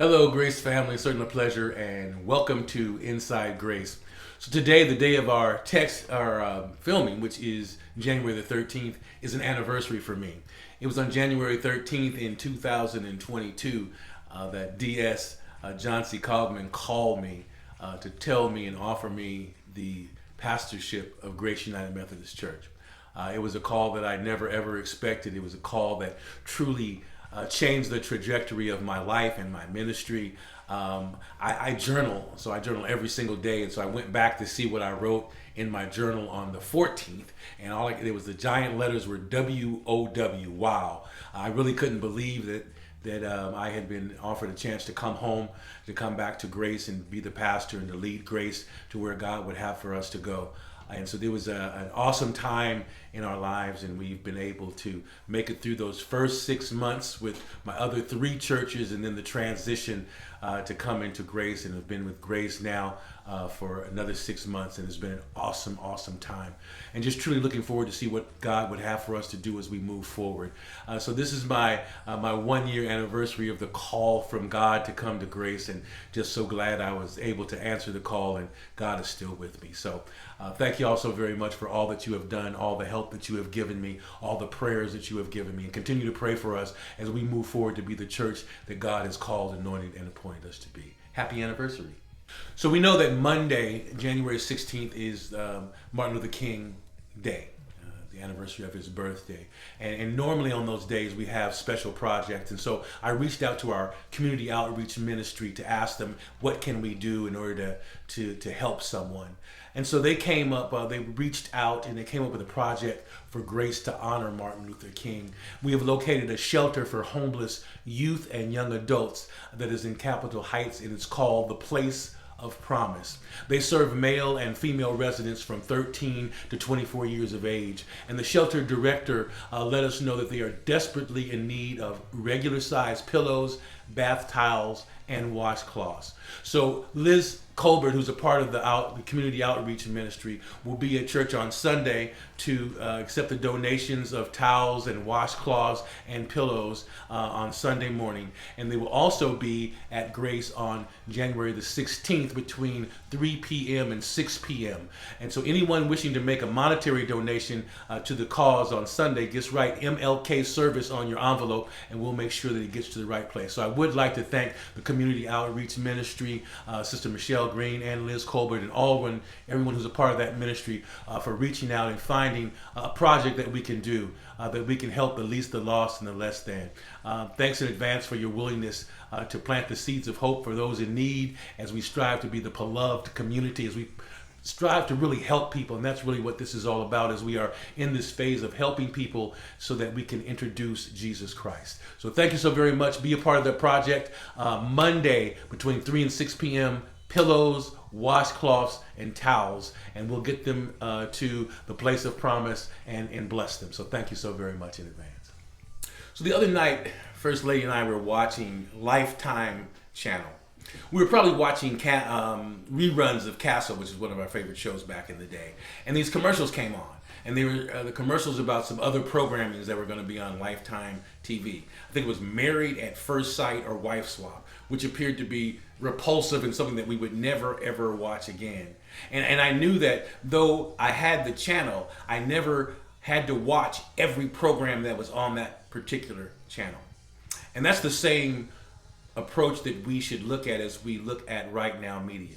Hello, Grace family. Certainly a pleasure, and welcome to Inside Grace. So today, the day of our filming, which is January the 13th, is an anniversary for me. It was on January 13th in 2022 that D.S. John C. Cogman called me to tell me and offer me the pastorship of Grace United Methodist Church. It was a call that I never ever expected. It was a call that truly changed the trajectory of my life and my ministry. I journal, so I journal every single day, and so I went back to see what I wrote in my journal on the 14th, and it was the giant letters were W-O-W, wow. I really couldn't believe that I had been offered a chance to come home, to come back to Grace and be the pastor and to lead Grace to where God would have for us to go. And so there was an awesome time in our lives, and we've been able to make it through those first 6 months with my other 3 churches, and then the transition to come into Grace, and have been with Grace now for another 6 months, and it's been an awesome time, and just truly looking forward to see what God would have for us to do as we move forward. So this is my 1-year anniversary of the call from God to come to Grace, and just so glad I was able to answer the call, and God is still with me. So thank you all so very much for all that you have done, all the help that you have given me, all the prayers that you have given me, and continue to pray for us as we move forward to be the church that God has called, anointed, and appointed us to be. Happy anniversary. So we know that Monday, January 16th, is Martin Luther King Day, the anniversary of his birthday. And normally on those days we have special projects. And so I reached out to our community outreach ministry to ask them, what can we do in order to help someone? And so they came up, they reached out, and they came up with a project for Grace to honor Martin Luther King. We have located a shelter for homeless youth and young adults that is in Capitol Heights, and it's called The Place of Promise. They serve male and female residents from 13 to 24 years of age. And the shelter director let us know that they are desperately in need of regular size pillows, bath towels, and washcloths. So Liz Colbert, who's a part of the community outreach ministry, will be at church on Sunday to accept the donations of towels and washcloths and pillows on Sunday morning. And they will also be at Grace on January the 16th between 3 p.m. and 6 p.m. And so anyone wishing to make a monetary donation to the cause on Sunday, just write MLK service on your envelope, and we'll make sure that it gets to the right place. So I would like to thank the community outreach ministry, Sister Michelle Green and Liz Colbert, and everyone who's a part of that ministry for reaching out and finding a project that we can do, that we can help the least, the lost, and the less than. Thanks in advance for your willingness to plant the seeds of hope for those in need as we strive to be the beloved community, as we strive to really help people. And that's really what this is all about, as we are in this phase of helping people so that we can introduce Jesus Christ. So thank you so very much. Be a part of the project. Monday between 3 and 6 p.m. pillows, washcloths, and towels, and we'll get them to the Place of Promise and bless them. So thank you so very much in advance. So the other night, First Lady and I were watching Lifetime channel. We were probably watching reruns of Castle, which is one of our favorite shows back in the day. And these commercials came on. And they were the commercials about some other programmings that were going to be on Lifetime TV. I think it was Married at First Sight or Wife Swap, which appeared to be repulsive and something that we would never, ever watch again. And I knew that though I had the channel, I never had to watch every program that was on that particular channel. And that's the same approach that we should look at as we look at Right Now Media.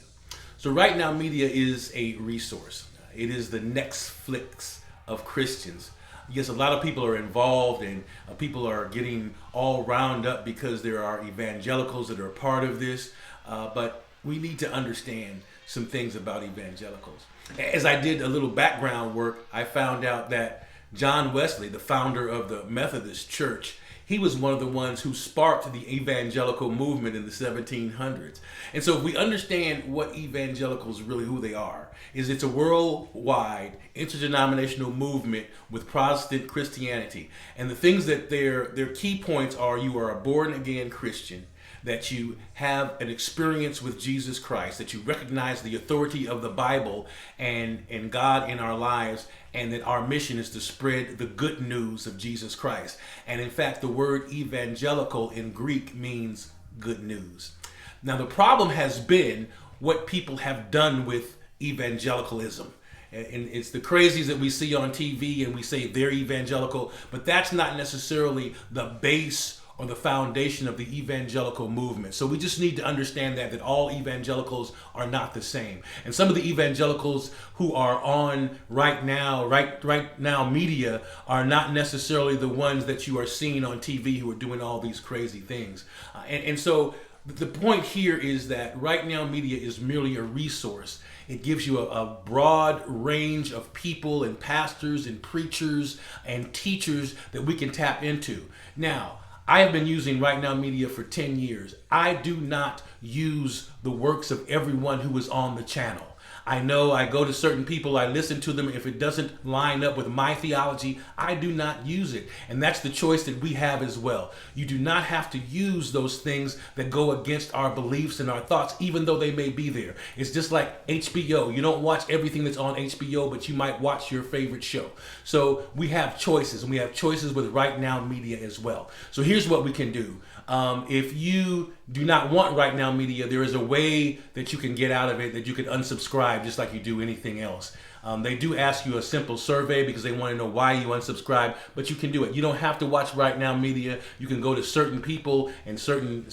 So Right Now Media is a resource. It is the Netflix of Christians. Yes, a lot of people are involved, and people are getting all round up because there are evangelicals that are a part of this, but we need to understand some things about evangelicals. As I did a little background work, I found out that John Wesley, the founder of the Methodist Church, he was one of the ones who sparked the evangelical movement in the 1700s. And so if we understand what evangelicals really, who they are, is it's a worldwide interdenominational movement with Protestant Christianity. And the things that their key points are: you are a born again Christian, that you have an experience with Jesus Christ, that you recognize the authority of the Bible and God in our lives, and that our mission is to spread the good news of Jesus Christ. And in fact, the word evangelical in Greek means good news. Now, the problem has been what people have done with evangelicalism. And it's the crazies that we see on TV and we say they're evangelical, but that's not necessarily the base or the foundation of the evangelical movement. So we just need to understand that all evangelicals are not the same. And some of the evangelicals who are on right now media are not necessarily the ones that you are seeing on TV who are doing all these crazy things. And so the point here is that right now media is merely a resource. It gives you a broad range of people and pastors and preachers and teachers that we can tap into. Now, I have been using Right Now Media for 10 years. I do not use the works of everyone who is on the channel. I know I go to certain people, I listen to them. If it doesn't line up with my theology, I do not use it. And that's the choice that we have as well. You do not have to use those things that go against our beliefs and our thoughts, even though they may be there. It's just like HBO. You don't watch everything that's on HBO, but you might watch your favorite show. So we have choices, and we have choices with Right Now Media as well. So here's what we can do. If you do not want Right Now Media, there is a way that you can get out of it, that you can unsubscribe just like you do anything else. They do ask you a simple survey because they want to know why you unsubscribe, but you can do it. You don't have to watch Right Now Media. You can go to certain people and certain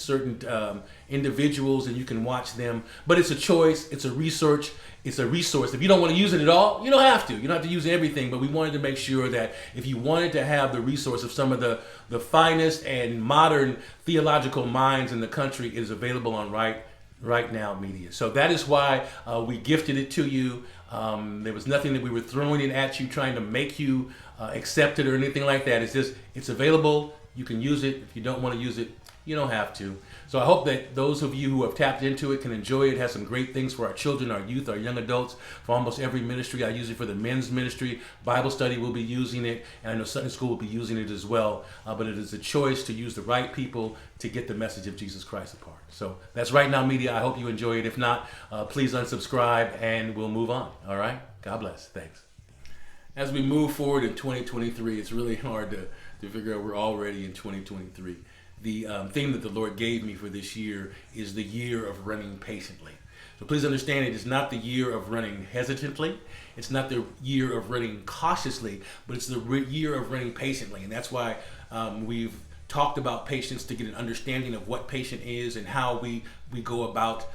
individuals and you can watch them. But it's a choice. It's a research. It's a resource. If you don't want to use it at all, you don't have to. You don't have to use everything, but we wanted to make sure that if you wanted to have the resource of some of the finest and modern theological minds in the country, it is available on Right Now Media. So that is why we gifted it to you. There was nothing that we were throwing it at you, trying to make you accept it or anything like that. It's just, it's available. You can use it. If you don't want to use it, you don't have to. So I hope that those of you who have tapped into it can enjoy it. It has some great things for our children, our youth, our young adults, for almost every ministry. I use it for the men's ministry. Bible study will be using it, and I know Sunday school will be using it as well. But it is a choice to use the right people to get the message of Jesus Christ apart. So that's Right Now Media. I hope you enjoy it. If not, please unsubscribe and we'll move on. All right? God bless. Thanks. As we move forward in 2023, it's really hard to figure out we're already in 2023. The theme that the Lord gave me for this year is the year of running patiently. So please understand, it is not the year of running hesitantly. It's not the year of running cautiously, but it's the year of running patiently. And that's why we've talked about patience to get an understanding of what patience is and how we go about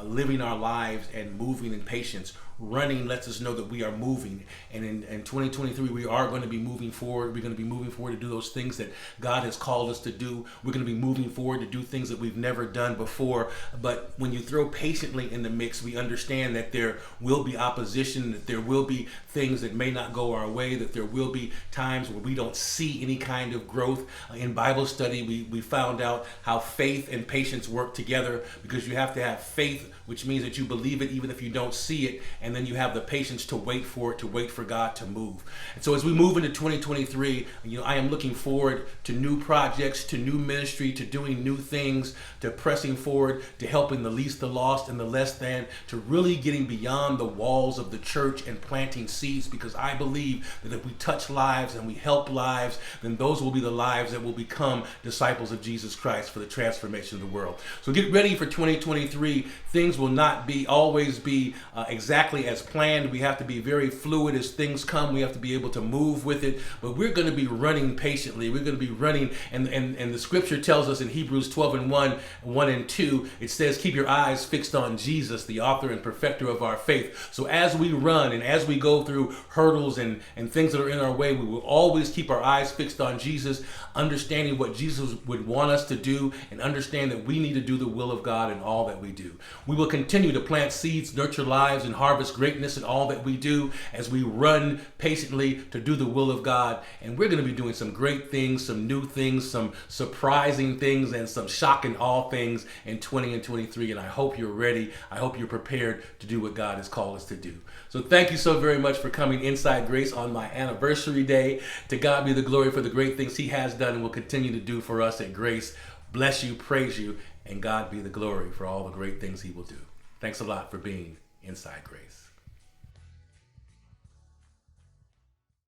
living our lives and moving in patience. Running lets us know that we are moving, and in 2023 we are going to be moving forward. We're going to be moving forward to do those things that God has called us to do. We're going to be moving forward to do things that we've never done before. But when you throw patiently in the mix, we understand that there will be opposition, that there will be things that may not go our way, that there will be times where we don't see any kind of growth. In Bible study, we found out how faith and patience work together, because you have to have faith, which means that you believe it even if you don't see it, and then you have the patience to wait for it, to wait for God to move. And so as we move into 2023, I am looking forward to new projects, to new ministry, to doing new things, to pressing forward, to helping the least, the lost, and the less than, to really getting beyond the walls of the church and planting seeds, because I believe that if we touch lives and we help lives, then those will be the lives that will become disciples of Jesus Christ for the transformation of the world. So get ready for 2023. Things will not always be exactly as planned. We have to be very fluid as things come. We have to be able to move with it, but we're going to be running patiently. We're going to be running, and the scripture tells us in Hebrews 12:1 and 2, it says, keep your eyes fixed on Jesus, the author and perfecter of our faith. So as we run and as we go through hurdles and things that are in our way, we will always keep our eyes fixed on Jesus, understanding what Jesus would want us to do, and understand that we need to do the will of God in all that we do. We will continue to plant seeds, nurture lives, and harvest greatness in all that we do as we run patiently to do the will of God. And we're going to be doing some great things, some new things, some surprising things, and some shocking all things in 2023. And I hope you're ready. I hope you're prepared to do what God has called us to do. So thank you so very much for coming Inside Grace on my anniversary day. To God be the glory for the great things He has done and will continue to do for us at Grace. Bless you, praise you, and God be the glory for all the great things He will do. Thanks a lot for being Inside Grace.